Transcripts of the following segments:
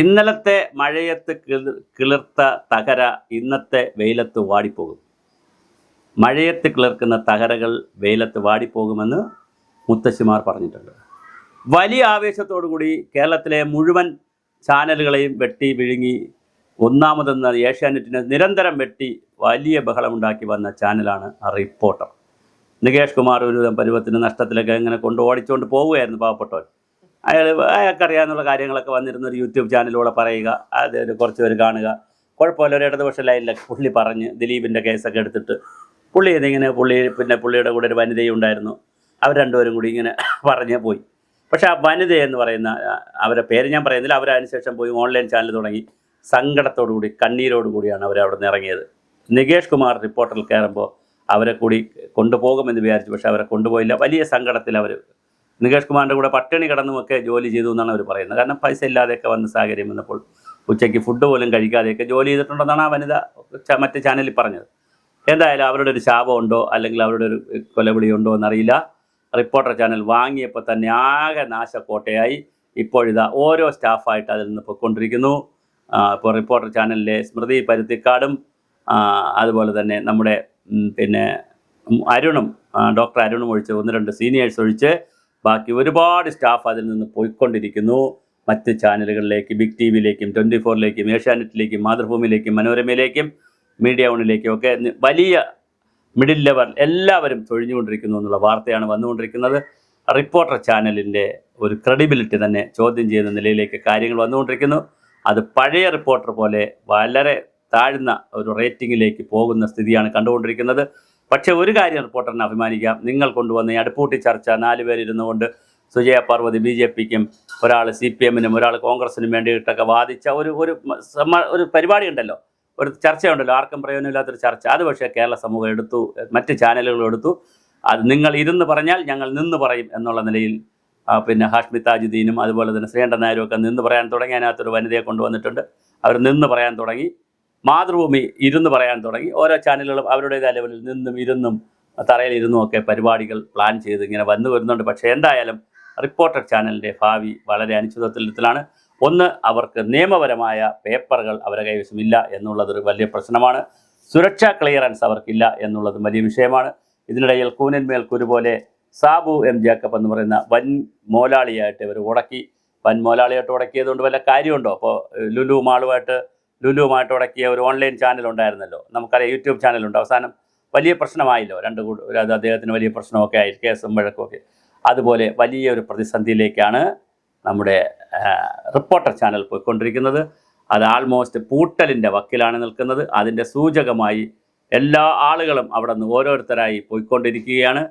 ഇന്നലത്തെ മഴയത്ത് കിളിർത്ത തകര ഇന്നത്തെ വെയിലത്ത് വാടിപ്പോകും. മഴയത്ത് കിളിർക്കുന്ന തകരകൾ വെയിലത്ത് വാടിപ്പോകുമെന്ന് മുത്തശ്ശിമാർ പറഞ്ഞിട്ടുണ്ട്. വലിയ ആവേശത്തോടുകൂടി കേരളത്തിലെ മുഴുവൻ ചാനലുകളെയും വെട്ടി വിഴുങ്ങി ഒന്നാമതെന്ന ഏഷ്യാനെറ്റിനെ നിരന്തരം വെട്ടി വലിയ ബഹളമുണ്ടാക്കി വന്ന ചാനലാണ് റിപ്പോർട്ടർ. നികേഷ് കുമാർ ഒരു പരുവത്തിന് നഷ്ടത്തിലൊക്കെ ഇങ്ങനെ ഓടിച്ചുകൊണ്ട് പോവുകയായിരുന്നു പാവപ്പെട്ടവൻ. അയാൾക്കറിയാവുന്ന കാര്യങ്ങളൊക്കെ വന്നിരുന്നൊരു യൂട്യൂബ് ചാനലിലൂടെ പറയുക, അത് കുറച്ച് പേര് കാണുക, കുഴപ്പമില്ല. ഒരു ഇടതുപക്ഷ ലൈനിലൊക്കെ പുള്ളി പറഞ്ഞ് ദിലീപിൻ്റെ കേസൊക്കെ എടുത്തിട്ട് പുള്ളി ഇതിങ്ങനെ പുള്ളിയുടെ കൂടെ ഒരു വനിതയും ഉണ്ടായിരുന്നു. അവർ രണ്ടുപേരും കൂടി ഇങ്ങനെ പറഞ്ഞ് പോയി. പക്ഷേ ആ വനിത എന്ന് പറയുന്ന അവരെ പേര് ഞാൻ പറയുന്നില്ല. അവരതിനുശേഷം പോയി ഓൺലൈൻ ചാനൽ തുടങ്ങി സങ്കടത്തോടുകൂടി കണ്ണീരോടുകൂടിയാണ് അവരവിടെ നിന്ന് ഇറങ്ങിയത്. നികേഷ് കുമാർ റിപ്പോർട്ടറിൽ കയറുമ്പോൾ അവരെ കൂടി കൊണ്ടുപോകുമെന്ന് വിചാരിച്ചു. പക്ഷേ അവരെ കൊണ്ടുപോയില്ല. വലിയ സങ്കടത്തിൽ അവർ നികേഷ് കുമാറിൻ്റെ കൂടെ പട്ടിണി കിടന്നുമൊക്കെ ജോലി ചെയ്തു എന്നാണ് അവർ പറയുന്നത്. കാരണം പൈസ ഇല്ലാതെയൊക്കെ വന്ന സാഹചര്യം വന്നപ്പോൾ ഉച്ചയ്ക്ക് ഫുഡ് പോലും കഴിക്കാതെയൊക്കെ ജോലി ചെയ്തിട്ടുണ്ടെന്നാണ് ആ വനിത മറ്റ് ചാനലിൽ പറഞ്ഞത്. എന്തായാലും അവരുടെ ഒരു ശാപമുണ്ടോ അല്ലെങ്കിൽ അവരുടെ ഒരു കൊലവിളി ഉണ്ടോ എന്നറിയില്ല. റിപ്പോർട്ടർ ചാനൽ വാങ്ങിയപ്പോൾ തന്നെ ആകെ നാശക്കോട്ടയായി. ഇപ്പോഴിതാ ഓരോ സ്റ്റാഫായിട്ട് അതിൽ നിന്ന് പൊയ്ക്കൊണ്ടിരിക്കുന്നു. ഇപ്പോൾ റിപ്പോർട്ടർ ചാനലിലെ സ്മൃതി പരുത്തിക്കാടും അതുപോലെ തന്നെ നമ്മുടെ അരുണും ഡോക്ടർ അരുണും ഒഴിച്ച് 1-2 സീനിയേഴ്സ് ഒഴിച്ച് ബാക്കി ഒരുപാട് സ്റ്റാഫ് അതിൽ നിന്ന് പോയിക്കൊണ്ടിരിക്കുന്നു. മറ്റ് ചാനലുകളിലേക്ക്, ബിഗ് ടി വിയിലേക്കും 24ലേക്കും ഏഷ്യാനെറ്റിലേക്കും മാതൃഭൂമിയിലേക്കും മനോരമയിലേക്കും മീഡിയ വണിലേക്കും ഒക്കെ വലിയ മിഡിൽ ലെവൽ എല്ലാവരും തൊഴിഞ്ഞുകൊണ്ടിരിക്കുന്നു എന്നുള്ള വാർത്തയാണ് വന്നുകൊണ്ടിരിക്കുന്നത്. റിപ്പോർട്ടർ ചാനലിൻ്റെ ഒരു ക്രെഡിബിലിറ്റി തന്നെ ചോദ്യം ചെയ്യുന്ന നിലയിലേക്ക് കാര്യങ്ങൾ വന്നുകൊണ്ടിരിക്കുന്നു. അത് പഴയ റിപ്പോർട്ടർ പോലെ വളരെ താഴ്ന്ന ഒരു റേറ്റിങ്ങിലേക്ക് പോകുന്ന സ്ഥിതിയാണ് കണ്ടുകൊണ്ടിരിക്കുന്നത്. പക്ഷേ ഒരു കാര്യം റിപ്പോർട്ടറിന് അഭിമാനിക്കാം. നിങ്ങൾ കൊണ്ടുവന്ന ഈ അടുപ്പൂട്ടി ചർച്ച 4 പേരിരുന്നു കൊണ്ട് സുജയ പാർവതി BJPക്കും ഒരാൾ CPMനും ഒരാൾ കോൺഗ്രസിനും വേണ്ടിയിട്ടൊക്കെ വാദിച്ച ഒരു പരിപാടി ഉണ്ടല്ലോ, ഒരു ചർച്ചയുണ്ടല്ലോ, ആർക്കും പ്രയോജനമില്ലാത്തൊരു ചർച്ച. അത് പക്ഷേ കേരള സമൂഹം എടുത്തു, മറ്റ് ചാനലുകൾ എടുത്തു. അത് നിങ്ങൾ ഇരുന്ന് പറഞ്ഞാൽ ഞങ്ങൾ നിന്ന് പറയും എന്നുള്ള നിലയിൽ ഹാഷ്മി താജുദ്ദീനും അതുപോലെ തന്നെ ശ്രീകണ്ഠൻ നായരും ഒക്കെ നിന്ന് പറയാൻ തുടങ്ങി. അതിനകത്തൊരു വനിതയെ കൊണ്ടുവന്നിട്ടുണ്ട്. അവർ നിന്ന് പറയാൻ തുടങ്ങി. മാതൃഭൂമി ഇരുന്ന് പറയാൻ തുടങ്ങി. ഓരോ ചാനലുകളും അവരുടേതായ ലെവലിൽ നിന്നും ഇരുന്നും തറയിലിരുന്നും ഒക്കെ പരിപാടികൾ പ്ലാൻ ചെയ്ത് ഇങ്ങനെ വന്നു വരുന്നുണ്ട്. പക്ഷേ എന്തായാലും റിപ്പോർട്ടർ ചാനലിൻ്റെ ഭാവി വളരെ അനിശ്ചിതത്വത്തിലാണ്. ഒന്ന്, അവർക്ക് നിയമപരമായ പേപ്പറുകൾ അവരുടെ കൈവശമില്ല എന്നുള്ളതൊരു വലിയ പ്രശ്നമാണ്. സുരക്ഷാ ക്ലിയറൻസ് അവർക്കില്ല എന്നുള്ളതും വലിയ വിഷയമാണ്. ഇതിനിടയിൽ കൂനന്മേൽ കുരുപോലെ സാബു M ജേക്കബ് എന്ന് പറയുന്ന വൻ മോലാളിയായിട്ട് ഇവർ ഉടക്കി. വൻ മോലാളിയായിട്ട് ഉടക്കിയതുകൊണ്ട് വല്ല കാര്യമുണ്ടോ? അപ്പോൾ ലുലുവുമായിട്ട് ഉടക്കിയ ഒരു ഓൺലൈൻ ചാനലുണ്ടായിരുന്നല്ലോ, നമുക്കറിയാം, യൂട്യൂബ് ചാനലുണ്ട്. അവസാനം വലിയ പ്രശ്നമായല്ലോ, അത് അദ്ദേഹത്തിന് വലിയ പ്രശ്നമൊക്കെ ആയി, കേസും വഴക്കുമൊക്കെ. അതുപോലെ വലിയൊരു പ്രതിസന്ധിയിലേക്കാണ് നമ്മുടെ റിപ്പോർട്ടർ ചാനൽ പോയിക്കൊണ്ടിരിക്കുന്നത്. അത് ആൾമോസ്റ്റ് പൂട്ടലിൻ്റെ വക്കിലാണ് നിൽക്കുന്നത്. അതിൻ്റെ സൂചകമായി എല്ലാ ആളുകളും അവിടെ നിന്ന് ഓരോരുത്തരായി പോയിക്കൊണ്ടിരിക്കുകയാണ്.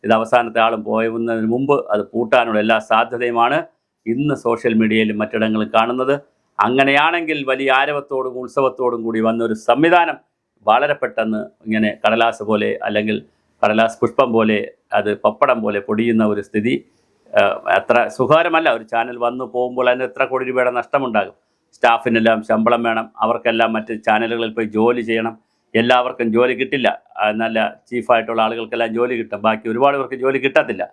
ഇത് അവസാനത്തെ ആളും പോയതിന് മുമ്പ് അത് പൂട്ടാനുള്ള എല്ലാ സാധ്യതയുമാണ് ഇന്ന് സോഷ്യൽ മീഡിയയിലും മറ്റിടങ്ങളും കാണുന്നത്. അങ്ങനെയാണെങ്കിൽ വലിയ ആരവത്തോടും ഉത്സവത്തോടും കൂടി വന്നൊരു സംവിധാനം വളരെ പെട്ടെന്ന് ഇങ്ങനെ കടലാസ് പോലെ അല്ലെങ്കിൽ കടലാസ് പുഷ്പം പോലെ അത് പപ്പടം പോലെ പൊടിയുന്ന ഒരു സ്ഥിതി അത്ര സുഖകരമല്ല. ഒരു ചാനൽ വന്നു പോകുമ്പോൾ അതിന് എത്ര കോടി രൂപയുടെ നഷ്ടമുണ്ടാകും. സ്റ്റാഫിനെല്ലാം ശമ്പളം വേണം, അവർക്കെല്ലാം മറ്റ് ചാനലുകളിൽ പോയി ജോലി ചെയ്യണം. എല്ലാവർക്കും ജോലി കിട്ടില്ല. നല്ല ചീഫായിട്ടുള്ള ആളുകൾക്കെല്ലാം ജോലി കിട്ടും, ബാക്കി ഒരുപാട് പേർക്ക് ജോലി കിട്ടത്തില്ല.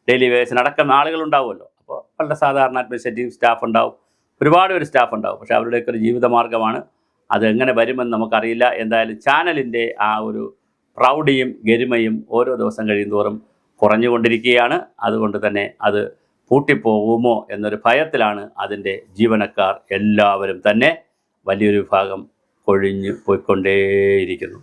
ഡെയിലി വേസിനടക്കം ആളുകളുണ്ടാവുമല്ലോ. അപ്പോൾ വളരെ സാധാരണ അഡ്മിനിസ്ട്രേറ്റീവ് സ്റ്റാഫ് ഉണ്ടാവും, ഒരുപാട് പേര് സ്റ്റാഫ് ഉണ്ടാവും. പക്ഷേ അവരുടെയൊക്കെ ഒരു ജീവിതമാർഗ്ഗമാണ്. അതെങ്ങനെ വരുമെന്ന് നമുക്കറിയില്ല. എന്തായാലും ചാനലിൻ്റെ ആ ഒരു പ്രൗഢിയും ഗരിമയും ഓരോ ദിവസം കഴിയുന്തോറും കുറഞ്ഞുകൊണ്ടിരിക്കുകയാണ്. അതുകൊണ്ട് തന്നെ അത് പൂട്ടിപ്പോകുമോ എന്നൊരു ഭയത്തിലാണ് അതിൻ്റെ ജീവനക്കാർ എല്ലാവരും തന്നെ. വലിയൊരു വിഭാഗം കൊഴിഞ്ഞു പോയിക്കൊണ്ടേയിരിക്കുന്നു.